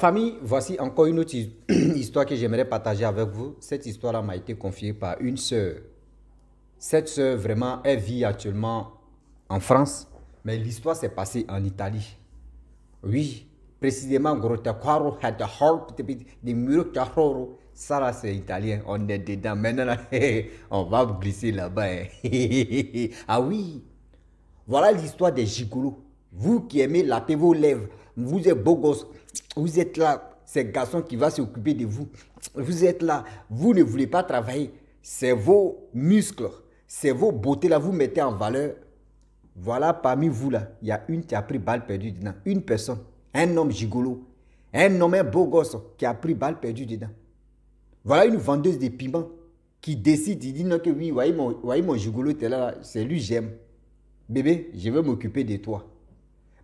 Famille, voici encore une autre histoire que j'aimerais partager avec vous. Cette histoire-là m'a été confiée par une sœur. Cette sœur, vraiment, elle vit actuellement en France, mais l'histoire s'est passée en Italie. Oui, précisément, ça là c'est italien, on est dedans. Maintenant, là, on va glisser là-bas. Ah oui, voilà l'histoire des gigolos. Vous qui aimez laper vos lèvres, vous êtes beau gosse, vous êtes là, c'est le garçon qui va s'occuper de vous. Vous êtes là, vous ne voulez pas travailler. C'est vos muscles, c'est vos beautés là, vous mettez en valeur. Voilà, parmi vous là, il y a une qui a pris balle perdue dedans. Une personne, un homme gigolo, un homme, un beau gosse qui a pris balle perdue dedans. Voilà une vendeuse de piments qui décide, il dit non que oui, voyez mon gigolo, t'es là, c'est lui j'aime. Bébé, je vais m'occuper de toi.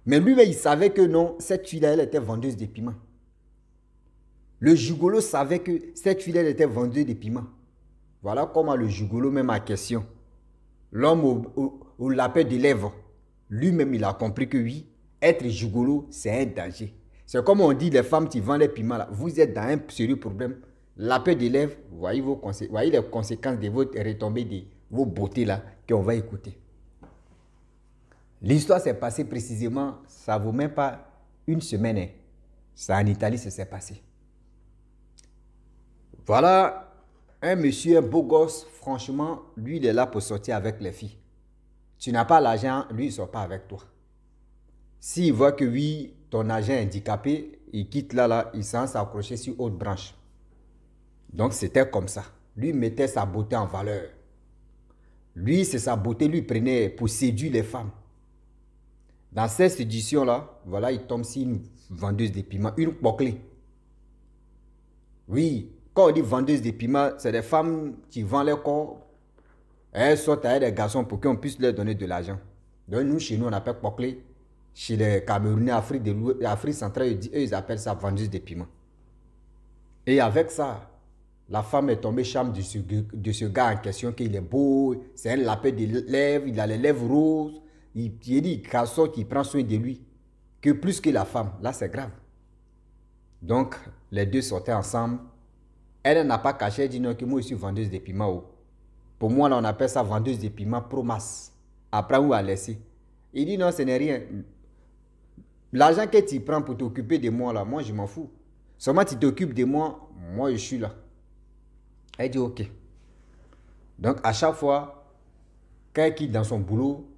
Mais lui, il savait que non, cette fille-là, elle était vendeuse de piments. Le gigolo savait que cette fille-là, elle était vendeuse de piments. Voilà comment le gigolo même a question. L'homme au lapin de lèvres, lui-même, il a compris que oui, être gigolo, c'est un danger. C'est comme on dit, les femmes qui vendent les piments, là, vous êtes dans un sérieux problème. Lapin de lèvres, voyez les conséquences de votre retombée, de vos beautés là, qu'on va écouter. L'histoire s'est passée précisément, ça ne vaut même pas une semaine. Hein. Ça en Italie, ça s'est passé. Voilà un monsieur, un beau gosse, franchement, lui, il est là pour sortir avec les filles. Tu n'as pas l'argent, lui, il ne sort pas avec toi. S'il voit que oui, ton agent est handicapé, il quitte là, il s'en s'accrocher sur autre branche. Donc, c'était comme ça. Lui mettait sa beauté en valeur. Lui, c'est sa beauté, lui prenait pour séduire les femmes. Dans cette séduction-là, voilà, il tombe sur une vendeuse de piments, une poclée. Oui, quand on dit vendeuse de piments, c'est des femmes qui vendent leur corps. Elles sortent avec des garçons pour qu'on puisse leur donner de l'argent. Donc nous, chez nous, on appelle poclée. Chez les Camerounais, Afrique centrale, eux, ils appellent ça vendeuse de piments. Et avec ça, la femme est tombée charme de ce gars en question, qu'il est beau, c'est un lapin de lèvres, il a les lèvres roses. Il dit garçon qui prend soin de lui, que plus que la femme. Là, c'est grave. Donc, les deux sortaient ensemble. Elle n'a pas caché, elle dit non, que moi, je suis vendeuse de piments. Pour moi, là, on appelle ça vendeuse de piments pro masse. Après, où à laisser. Il dit non, ce n'est rien. L'argent que tu prends pour t'occuper de moi, là, moi, je m'en fous. Seulement, tu t'occupes de moi, moi, je suis là. Elle dit ok. Donc, à chaque fois, quand elle quitte dans son boulot,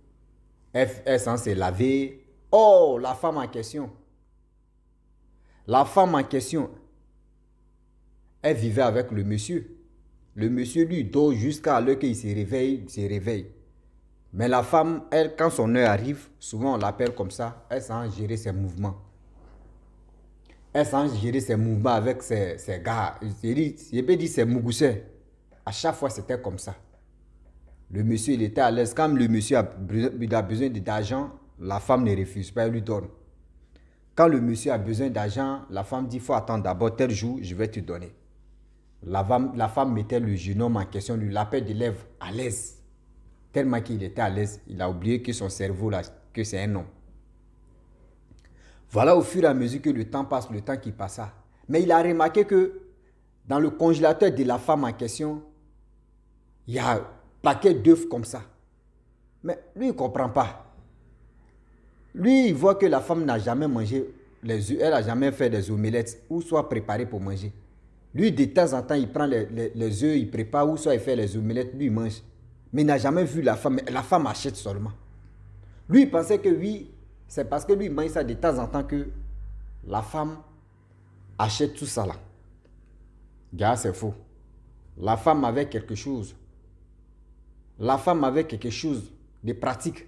elle est censée laver. Oh, la femme en question. La femme en question, elle vivait avec le monsieur. Le monsieur, lui, dort jusqu'à l'heure qu'il se réveille, il se réveille. Mais la femme, elle, quand son heure arrive, souvent on l'appelle comme ça, elle sait gérer ses mouvements. Elle sait gérer ses mouvements avec ses gars. Je peux dire ses mougoussets. À chaque fois, c'était comme ça. Le monsieur, il était à l'aise. Quand le monsieur a besoin d'argent, la femme ne refuse pas, elle lui donne. Quand le monsieur a besoin d'argent, la femme dit, il faut attendre d'abord tel jour, je vais te donner. La femme mettait le jeune homme en question, lui lapait des lèvres à l'aise. Tellement qu'il était à l'aise, il a oublié que son cerveau, là, que c'est un homme. Voilà au fur et à mesure que le temps passe, le temps qui passa. Mais il a remarqué que dans le congélateur de la femme en question, il y a un paquet d'œufs comme ça. Mais lui, il ne comprend pas. Lui, il voit que la femme n'a jamais mangé les œufs, elle n'a jamais fait des omelettes ou soit préparé pour manger. Lui, de temps en temps, il prend les œufs, il prépare ou soit il fait les omelettes, lui, il mange. Mais il n'a jamais vu la femme. La femme achète seulement. Lui, il pensait que oui, c'est parce que lui, il mange ça de temps en temps que la femme achète tout ça là. Gars, c'est faux. La femme avait quelque chose. La femme avait quelque chose de pratique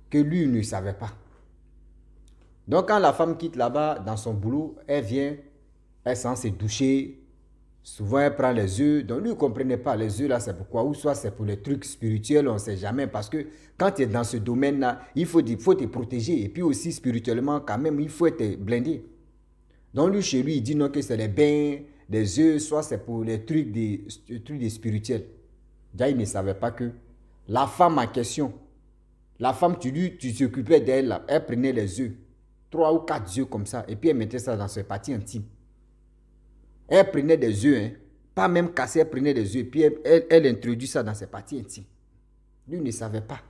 que lui ne savait pas. Donc, quand la femme quitte là-bas dans son boulot, elle vient, elle s'en se doucher. Souvent, elle prend les œufs. Donc, lui, il ne comprenait pas. Les œufs, là, c'est pourquoi. Ou soit c'est pour les trucs spirituels, on ne sait jamais. Parce que quand tu es dans ce domaine-là, il faut te protéger. Et puis aussi, spirituellement, quand même, il faut être blindé. Donc, lui, chez lui, il dit non, que c'est les bains, des œufs, soit c'est pour les trucs des spirituels. Déjà, il ne savait pas que la femme en question, la femme, tu t'occupais d'elle, elle prenait les œufs. 3 ou 4 œufs comme ça, et puis elle mettait ça dans ses parties intimes. Elle prenait des œufs, hein, pas même cassé, elle prenait des œufs, et puis elle introduit ça dans ses parties intimes. Lui ne savait pas.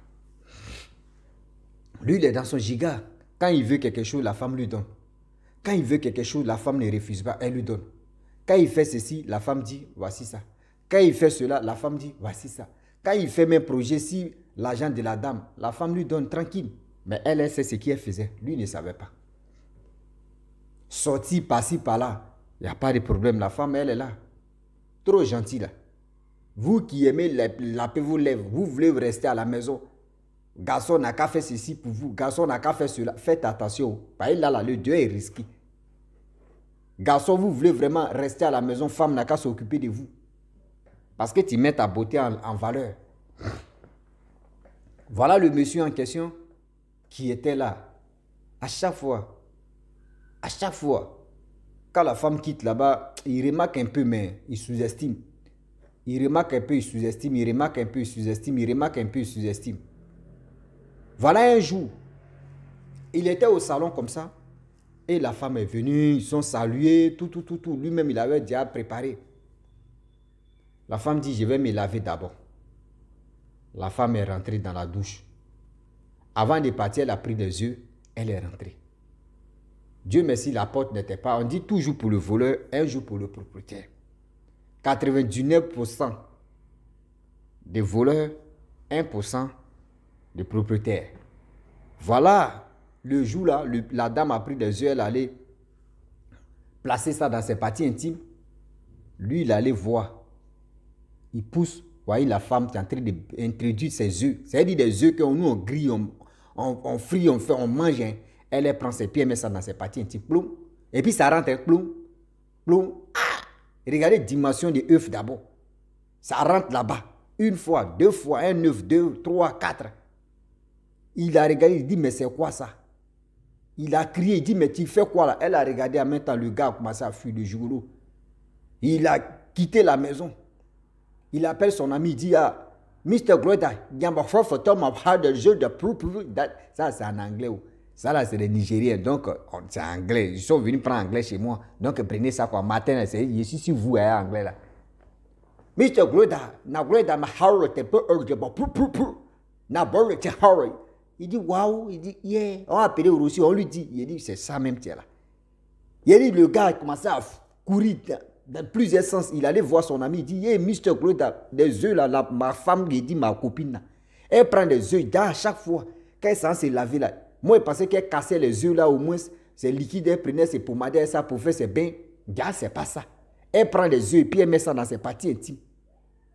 Lui, il est dans son giga. Quand il veut quelque chose, la femme lui donne. Quand il veut quelque chose, la femme ne refuse pas, elle lui donne. Quand il fait ceci, la femme dit, voici ça. Quand il fait cela, la femme dit, voici ça. Quand il fait même projet, si l'argent de la dame, la femme lui donne tranquille. Mais elle sait ce qu'elle faisait. Lui ne savait pas. Sorti par-ci, par-là, il n'y a pas de problème. La femme, elle est là. Trop gentille là. Vous qui aimez laper vos lèvres, vous voulez rester à la maison. Garçon n'a qu'à faire ceci pour vous. Garçon n'a qu'à faire cela. Faites attention. Parce que là, le Dieu est risqué. Garçon, vous voulez vraiment rester à la maison. Femme n'a qu'à s'occuper de vous. Parce que tu mets ta beauté en valeur. Voilà le monsieur en question qui était là. À chaque fois, quand la femme quitte là-bas, il remarque un peu, mais il sous-estime. Il remarque un peu, il sous-estime. Il remarque un peu, il sous-estime. Il remarque un peu, il sous-estime. Voilà un jour, il était au salon comme ça, et la femme est venue, ils sont salués, tout. Lui-même, il avait déjà préparé. La femme dit, je vais me laver d'abord. La femme est rentrée dans la douche. Avant de partir, elle a pris des œufs, elle est rentrée. Dieu merci, la porte n'était pas. On dit toujours pour le voleur, un jour pour le propriétaire. 99% des voleurs, 1% de propriétaire. Voilà, le jour là, la dame a pris des œufs, elle allait placer ça dans ses parties intimes. Lui, il allait voir. Il pousse, voyez la femme qui est en train d'introduire ses œufs. C'est-à-dire des œufs que nous on grille, on frit, on fait, on mange. Hein. Elle prend ses pieds, elle met ça dans ses parties intimes. Ploum. Et puis ça rentre, ploum, ploum. Ah! Regardez la dimension des œufs d'abord. Ça rentre là-bas. Une fois, deux fois, un œuf, 2, 3, 4. Il a regardé, il dit, mais c'est quoi ça? Il a crié, il dit, mais tu fais quoi là? Elle a regardé en même temps, le gars a commencé à fuir le jour. Il a quitté la maison. Il appelle son ami, il dit, ah, Mr. Glota, ça c'est en anglais. Ça là c'est les Nigériens, donc c'est anglais. Ils sont venus prendre anglais chez moi. Donc prenez ça quoi, matin, je suis si vous êtes anglais là. Mr. Glota, na Glota ma harrow te peu urgent, na borre te harrow. Il dit, waouh, il dit, yeah. On a appelé au Russie, on lui dit, il dit, c'est ça même, tiens là. Il dit, le gars a commencé à courir dans plusieurs sens. Il allait voir son ami, il dit, yeah, Mr. Glota, des œufs là, ma femme, il dit, ma copine là. Elle prend des œufs, à chaque fois qu'elle s'en s'est lavée là. Moi, je pensais qu'elle cassait les œufs là, au moins, c'est liquide, elle prenait ses pommades, ça pour faire ses bains. Gars, c'est pas ça. Elle prend des œufs et puis elle met ça dans ses parties intimes.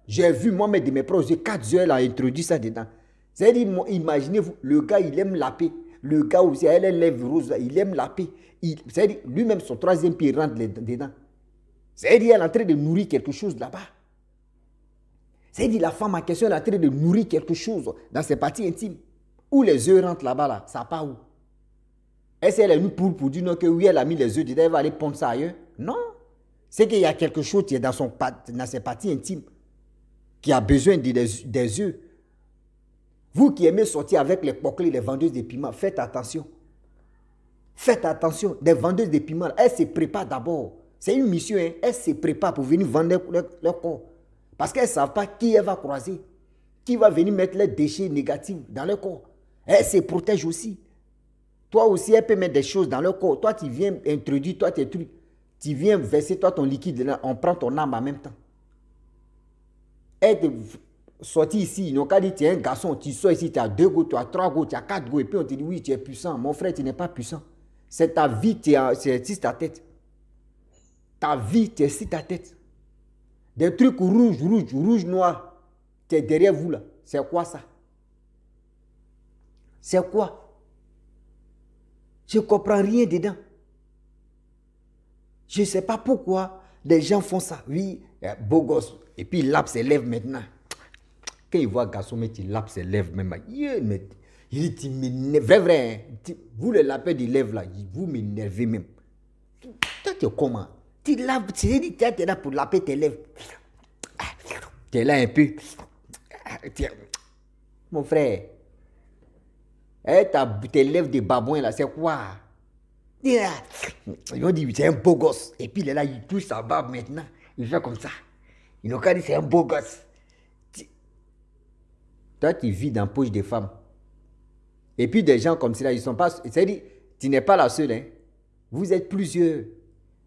J'ai vu, moi, de mes proches, 4 œufs, elle a introduit ça dedans. C'est-à-dire, imaginez-vous, le gars, il aime la paix. Le gars aussi, elle est lèvres roses, il aime la paix. C'est-à-dire, lui-même, son 3e pied rentre dedans. C'est-à-dire, elle est en train de nourrir quelque chose là-bas. C'est-à-dire, la femme en question, elle est en train de nourrir quelque chose dans ses parties intimes. Où les œufs rentrent là-bas, là, ça part où? Est-ce qu'elle est venue pour dire non, que oui, elle a mis les œufs dedans, elle va aller pondre ça ailleurs? Non. C'est qu'il y a quelque chose qui est dans ses parties intimes qui a besoin des œufs. Vous qui aimez sortir avec les poclés, les vendeuses de piments, faites attention. Faites attention. Des vendeuses de piments, elles se préparent d'abord. C'est une mission, hein? Elles se préparent pour venir vendre leur corps. Parce qu'elles ne savent pas qui elles vont croiser. Qui va venir mettre les déchets négatifs dans leur corps. Elles se protègent aussi. Toi aussi, elles peuvent mettre des choses dans leur corps. Toi, tu viens introduire, toi, tes trucs. Tu viens verser, toi, ton liquide dedans. On prend ton âme en même temps. Elles te sorti ici, ils n'ont qu'à dire, tu es un garçon, tu sors ici, tu as 2 go, tu as 3 go, tu as 4 go, et puis on te dit, oui, tu es puissant. Mon frère, tu n'es pas puissant. C'est ta vie, c'est sur ta tête. Ta vie, tu es sur ta tête. Des trucs rouges, noirs, tu es derrière vous là. C'est quoi ça? C'est quoi? Je ne comprends rien dedans. Je ne sais pas pourquoi les gens font ça. Oui, beau gosse. Et puis il lave ses lèvres maintenant. Quand il voit un garçon, mais il lave ses lèvres même. Il dit, tu m'énerves. Vrai, vous les lapins des lèvres là, vous m'énervez même. Toi, tu es comment? Tu laves, tu es là pour laver tes lèvres. Tu es là un peu. Mon frère, tes lèvres de babouin là, c'est quoi? Ils vont dire, c'est un beau gosse. Et puis il est là, il touche sa barbe maintenant. Il fait comme ça. Ils n'ont qu'à dire, c'est un beau gosse. Toi, tu vis dans la poche des femmes. Et puis des gens comme cela, ils sont pas... C'est-à-dire, tu n'es pas la seule. Hein. Vous êtes plusieurs.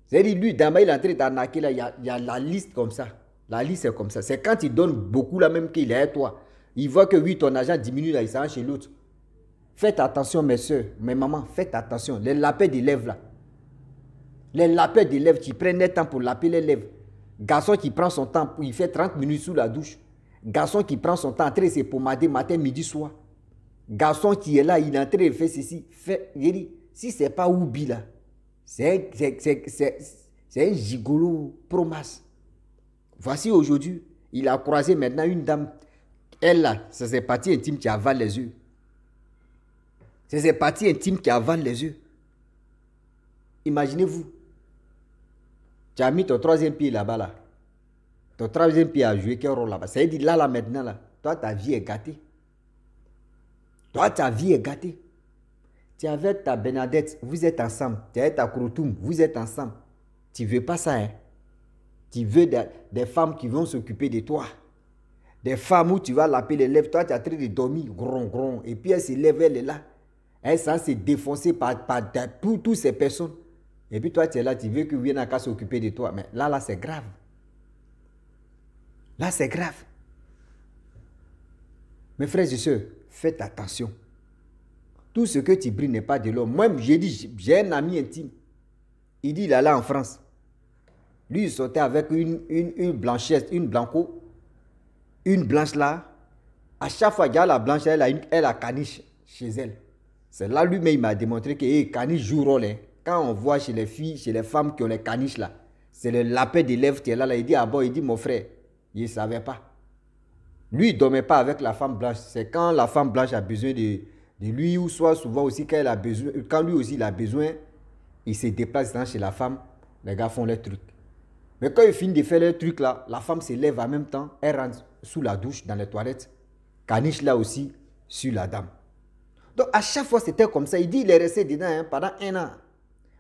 C'est-à-dire, lui, Dama, il est en train d'arnaquer là, il y a la liste comme ça. La liste est comme ça. C'est quand il donne beaucoup là même qu'il est à toi. Il voit que oui, ton argent diminue là, il s'en va chez l'autre. Faites attention, mes soeurs, mes mamans, faites attention. Les lapins des lèvres là. Les lapins des lèvres qui prennent le temps pour laper les lèvres. Garçon qui prend son temps, il fait 30 minutes sous la douche. Garçon qui prend son temps, en train de se pomader matin, midi, soir. Garçon qui est là, il est en train de faire ceci. Il dit, si ce n'est pas Oubi là, c'est un gigolo promas. Voici aujourd'hui, il a croisé maintenant une dame. Elle là, c'est ses parties intimes qui avalent les yeux. C'est ses parties intimes qui avalent les yeux. Imaginez-vous. Tu as mis ton troisième pied là-bas là. Ton troisième pied a joué quel rôle là-bas. Ça veut dire là maintenant là. Toi ta vie est gâtée. Toi ta vie est gâtée. Tu es avec ta Bernadette, vous êtes ensemble. Tu es avec ta Kroutoum, vous êtes ensemble. Tu ne veux pas ça hein. Tu veux des femmes qui vont s'occuper de toi. Des femmes où tu vas laper les lèvres. Toi tu es en train de dormir, gron, gron. Et puis elle se lève, elle est là. Elle s'est défoncée par toutes ces personnes. Et puis toi, tu es là, tu veux qu'ils viennent à s'occuper de toi. Mais là, c'est grave. Là, c'est grave. Mes frères et sœurs, faites attention. Tout ce que tu brilles n'est pas de l'homme. Moi, j'ai dit, j'ai un ami intime. Il dit, il allait en France. Lui, il sortait avec une blanchesse, une blanco. Une blanche là. À chaque fois qu'il y a la blanche, elle a caniche chez elle. C'est là lui-même, il m'a démontré que caniche joue rôle. Hein. Quand on voit chez les filles, chez les femmes qui ont les caniches là, c'est le lapin des lèvres qui est là. Il dit, ah bon, il dit, mon frère, il ne savait pas. Lui, il ne dormait pas avec la femme blanche. C'est quand la femme blanche a besoin de lui, ou soit souvent aussi quand, elle a besoin, quand lui aussi il a besoin, il se déplace dans chez la femme, les gars font leurs trucs. Mais quand ils finissent de faire leurs trucs là, la femme se lève en même temps, elle rentre sous la douche, dans les toilettes. Caniche là aussi, sur la dame. Donc à chaque fois c'était comme ça. Il dit il est resté dedans hein, pendant 1 an.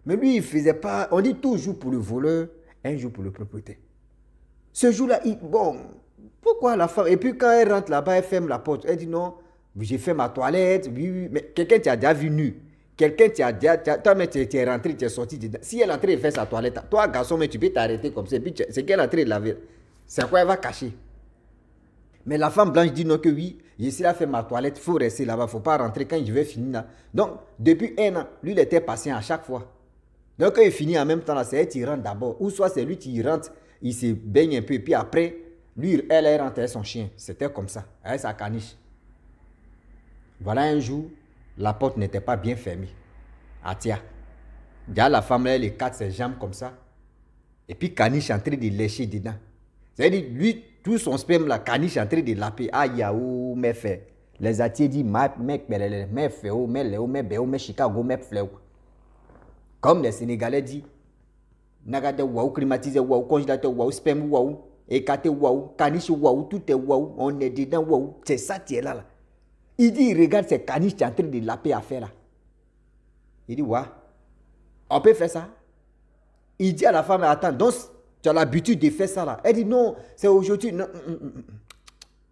Mais lui il faisait pas. On dit toujours pour le voleur, un jour pour le propriétaire. Ce jour-là, bon, pourquoi la femme. Et puis quand elle rentre là-bas, elle ferme la porte. Elle dit non, j'ai fait ma toilette. Oui, oui. Mais quelqu'un t'a déjà vu nu. Quelqu'un t'a déjà. Toi, mais tu es rentré, tu es sorti dedans. Si elle est en train de faire sa toilette, toi, garçon, mais tu peux t'arrêter comme ça. Et puis c'est qu'elle est en train de laver. C'est quoi elle va cacher? Mais la femme blanche dit non que oui, je suis là faire ma toilette, il faut rester là-bas, il ne faut pas rentrer quand je vais finir là. Donc, depuis 1 an, lui, il était patient à chaque fois. Donc, quand il finit en même temps, c'est elle qui rentre d'abord. Ou soit c'est lui qui rentre, il se baigne un peu, et puis après, lui, elle rentre avec son chien. C'était comme ça, avec sa caniche. Voilà un jour, la porte n'était pas bien fermée. Ah tiens, déjà la femme, elle écarte ses jambes comme ça. Et puis caniche est en train de lécher dedans. C'est-à-dire, lui, tout son sperme, la caniche est en train de laper. Aïe, yaou, mes fait. Les atiers disent, mes féo, mes léo, mes béo, mes Chicago, mes fléo. Comme les Sénégalais disent, nagade waou, climatisé waou, congélateur waou, sperme waou, écarté waou, caniche waou, tout est waou, on est dedans waou. C'est ça, tu es là, là. Il dit, il regarde ces caniches, tu es en train de laper à faire là. Il dit, ouais, on peut faire ça. Il dit à la femme, attends, donc, tu as l'habitude de faire ça là. Elle dit non, c'est aujourd'hui. Non,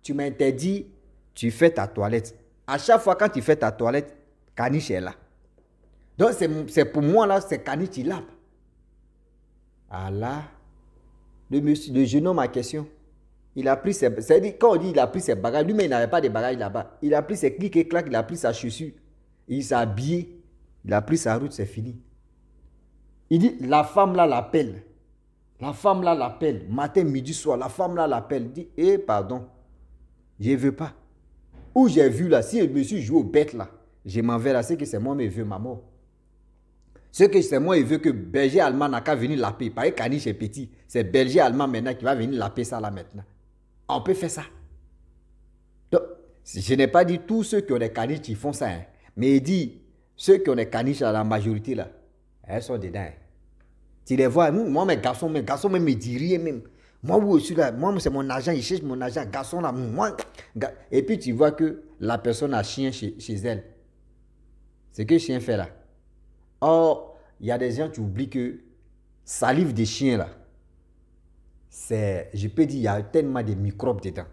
tu m'interdis, tu fais ta toilette. À chaque fois quand tu fais ta toilette, caniche est là. Donc c'est pour moi là, c'est caniche qui lave. Ah là, le jeune homme en question, il a pris ses... C'est-à-dire quand on dit il a pris ses bagages, lui-même il n'avait pas de bagages là-bas. Il a pris ses clics et claques, il a pris sa chaussure. Il s'est habillé, il a pris sa route, c'est fini. Il dit, la femme là l'appelle. La femme là l'appelle, matin, midi, soir, la femme là l'appelle, dit, pardon, je ne veux pas. Où j'ai vu là, si je me suis joué aux bêtes là, je m'en vais là, c'est que c'est moi qui veux ma mort. Ce que c'est moi, il veut que berger allemand n'a qu'à venir laper. Parce que caniche est petit, c'est berger allemand maintenant qui va venir laper ça là maintenant. On peut faire ça. Donc, je n'ai pas dit tous ceux qui ont des caniches qui font ça, hein, mais il dit, ceux qui ont des caniches là, la majorité là, elles sont dedans. Hein. Tu les vois, moi, mes garçons même me disent rien même. Moi, oui, aussi, là, moi, c'est mon argent, il cherche mon argent. Garçon, là, moi. Et puis, tu vois que la personne a chien chez elle. C'est que le chien fait là. Or, il y a des gens qui oublient que salive des chiens là, je peux dire, il y a tellement de microbes dedans.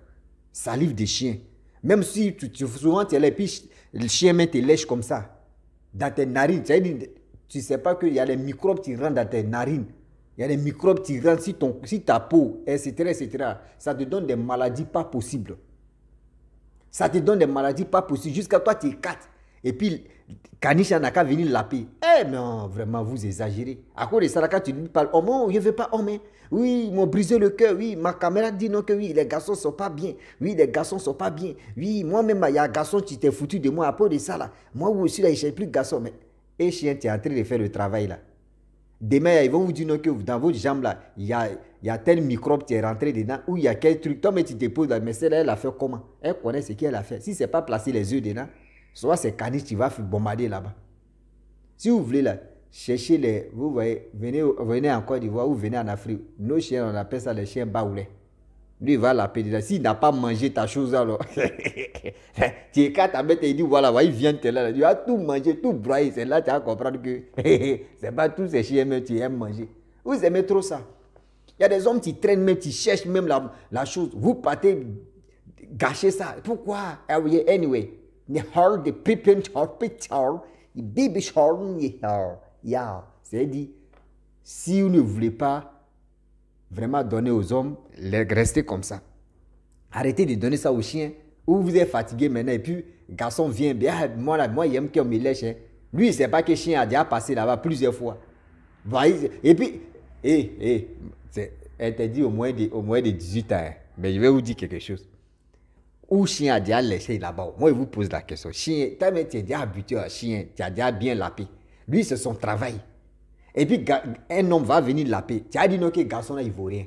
Salive des chiens. Même si souvent tu es là et puis le chien met tes lèches comme ça, dans tes narines, tu ne sais pas qu'il y a des microbes qui rentrent dans tes narines. Il y a des microbes qui rentrent si ta peau, etc., etc. Ça te donne des maladies pas possibles. Ça te donne des maladies pas possibles. Jusqu'à toi, tu écates. Et puis, Kanish n'a qu'à venir laper. Eh non, vraiment, vous exagérez. À cause de ça, quand tu lui parles, oh non, je ne veux pas, oh mais, oui, ils m'ont brisé le cœur, oui, ma caméra dit non que oui, les garçons ne sont pas bien. Oui, les garçons ne sont pas bien. Oui, moi-même, il y a un garçon qui t'est foutu de moi à cause de ça là. Moi aussi, là, je ne sais plus de garçon. Mais, et chien, tu es en train de faire le travail là. Demain, ils vont vous dire non, que dans votre jambe là, il y a tel microbe qui est rentré dedans, ou il y a quel truc. Toi, mais tu te poses là, mais celle-là, elle a fait comment? Elle connaît ce qu'elle a fait. Si ce n'est pas placer les yeux dedans, soit c'est Kanish qui va bombarder là-bas. Si vous voulez là, cherchez les. Vous voyez, venez en Côte d'Ivoire ou venez en Afrique. Nos chiens, on appelle ça les chiens baoulés. Lui, il va l'appeler dedans. S'il n'a pas mangé ta chose alors, tu es qu'à t'embêter, il dit voilà, il vient te là. Tu vas tout manger, tout broyer. C'est là que tu vas comprendre que c'est pas tous ces chiens même tu aimes manger. Vous aimez trop ça. Il y a des hommes qui traînent même, qui cherchent même la chose. Vous partez gâcher ça. Pourquoi? Anyway, the heart, the people, the baby c'est dit, si vous ne voulez pas vraiment donner aux hommes, restez comme ça. Arrêtez de donner ça aux chiens. Ou vous êtes fatigué maintenant et puis garçon vient bien. Moi il aime qu'on me lèche. Hein. Lui, il ne sait pas que le chien a déjà passé là-bas plusieurs fois. Et puis, c'est interdit au moins de 18 ans. Hein. Mais je vais vous dire quelque chose. Où chien a déjà léché là-bas. Moi, je vous pose la question. Chien, tu es déjà habitué à chien, tu as déjà bien lapé. Lui, c'est son travail. Et puis, un homme va venir laper. Tu as dit non que garçon là, il ne vaut rien.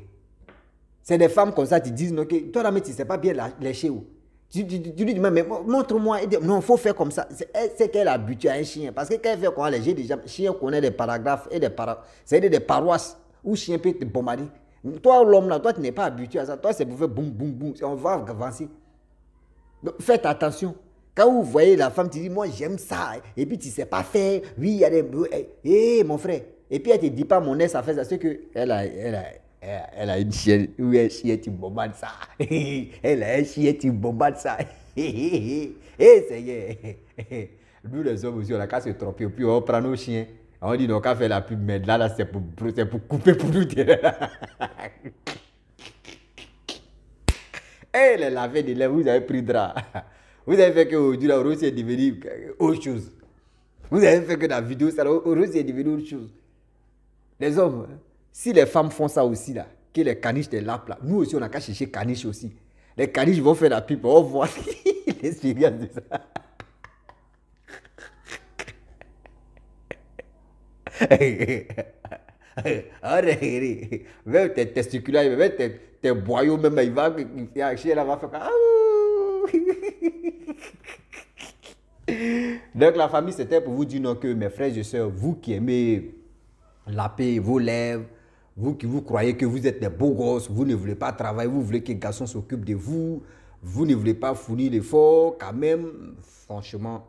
C'est des femmes comme ça qui disent non que toi là, mais tu ne sais pas bien lécher où. Tu lui dis, mais montre-moi. Non, il faut faire comme ça. C'est qu'elle est habituée à un chien. Parce que quand elle fait quoi, les déjà, chien connaît des paragraphes et c'est-à-dire des paroisses où chien peut te bombarder. Toi, l'homme là, toi, tu n'es pas habitué à ça. Toi, c'est pour faire boum, boum, boum. On va avancer. Donc, faites attention. Quand vous voyez la femme, tu dis, moi j'aime ça. Et puis tu ne sais pas faire. Oui, il y a des. Hé, mon frère. Et puis elle ne te dit pas, mon ex a fait ça. C'est qu'elle a une chienne. Oui, un chien, tu bombardes ça. Elle a un chien, tu bombardes ça. Et c'est nous les hommes aussi, on a qu'à se tromper. Puis on prend nos chiens. On dit, non, qu'à faire la pub. Mais là c'est pour couper pour nous. Et les lavés de lait, vous avez pris drap. Vous avez fait que aujourd'hui, la Russie est devenue autre chose. Vous avez fait que la vidéo, ça, la Russie est devenue autre chose. Les hommes, si les femmes font ça aussi, là, que les caniches les lapent là, nous aussi, on a qu'à chercher caniches aussi. Les caniches vont faire la pipe, on voit l'expérience de ça. Même tes testiculaires, même tes boyaux, même, il va chien là va faire comme... Donc la famille, c'était pour vous dire non, que mes frères et sœurs, vous qui aimez laper vos lèvres, vous qui vous croyez que vous êtes des beaux gosses, vous ne voulez pas travailler, vous voulez que les garçons s'occupent de vous, vous ne voulez pas fournir l'effort, quand même, franchement,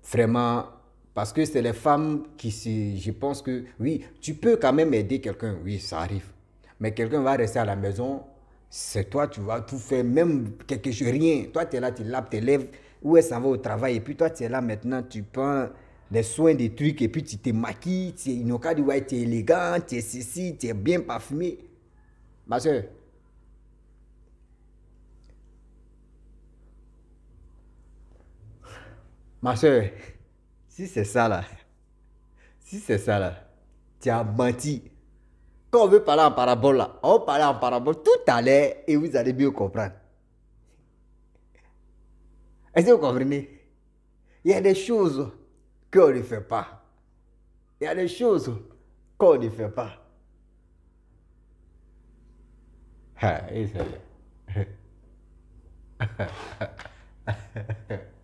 vraiment, parce que c'est les femmes qui, je pense que, oui, tu peux quand même aider quelqu'un, oui, ça arrive, mais quelqu'un va rester à la maison, c'est toi, tu vas tout faire, même quelque chose, rien, toi tu es là, tu laves tes lèvres, où elle s'en va au travail, et puis toi tu es là maintenant, tu prends les soins des trucs, et puis tu te maquilles, tu es ouais, tu es élégant, tu es ceci, tu es bien parfumé. Ma soeur, si c'est ça là, tu as menti. Quand on veut parler en parabole là, on parle en parabole tout à l'heure et vous allez mieux comprendre. Est-ce que vous comprenez? Il y a des choses qu'on ne fait pas. Il y a des choses qu'on ne fait pas. Ah, et ça y est.